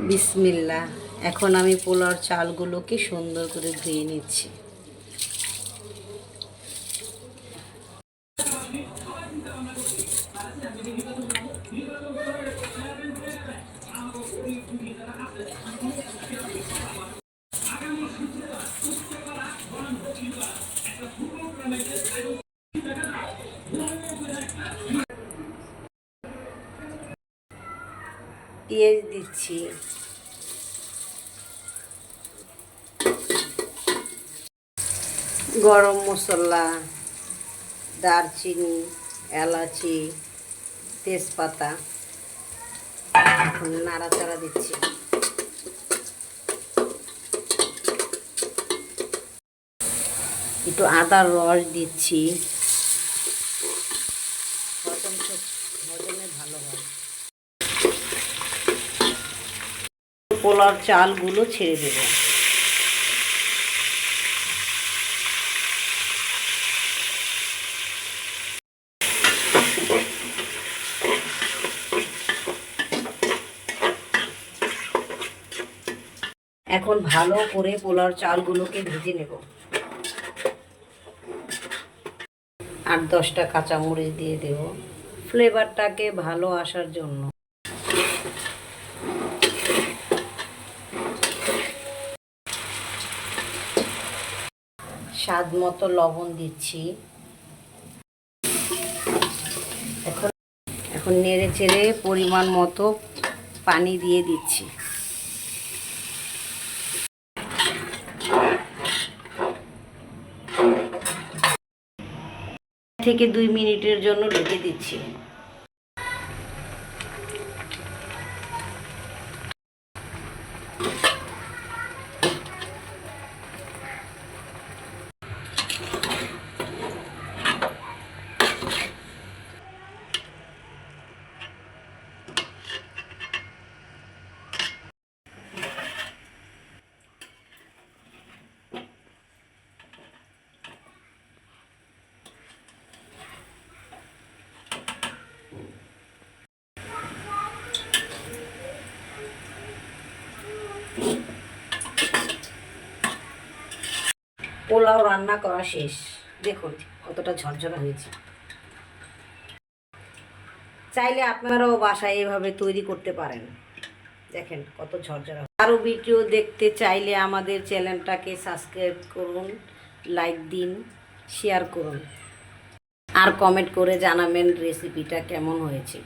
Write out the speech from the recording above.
বিসমিল্লাহ। এখন আমি পোলাওর চালগুলোকে সুন্দর করে ধুয়ে নিচ্ছি। পেঁয়াজ দিচ্ছি, গরম মশলা, দারচিনি, এলাচি, তেজপাতা। এখন নাড়াচাড়া দিচ্ছি। একটু আদার রস দিচ্ছি, হজমে ভালো হয়। পোলার চালগুলো ছেড়ে দেব। এখন ভালো করে পোলার চালগুলোকে ভেজে নেব। 8-10টা কাঁচামরিচ দিয়ে দেব ফ্লেভারটাকে ভালো আসার জন্য। স্বাদ মতো লবণ দিচ্ছি। এখন নেড়ে চেড়ে পরিমাণ মতো পানি দিয়ে দিচ্ছি। 1 থেকে 2 মিনিটের জন্য ঢেকে দিচ্ছি। পোলাও রান্না করা শেষ। দেখুন কতটা ঝরঝরা হয়েছে। চাইলে আপনারাও বাসায় এভাবে তৈরি করতে পারেন। দেখেন কত ঝরঝরা। আরও ভিডিও দেখতে চাইলে আমাদের চ্যানেলটাকে সাবস্ক্রাইব করুন, লাইক দিন, শেয়ার করুন আর কমেন্ট করে জানাবেন রেসিপিটা কেমন হয়েছে।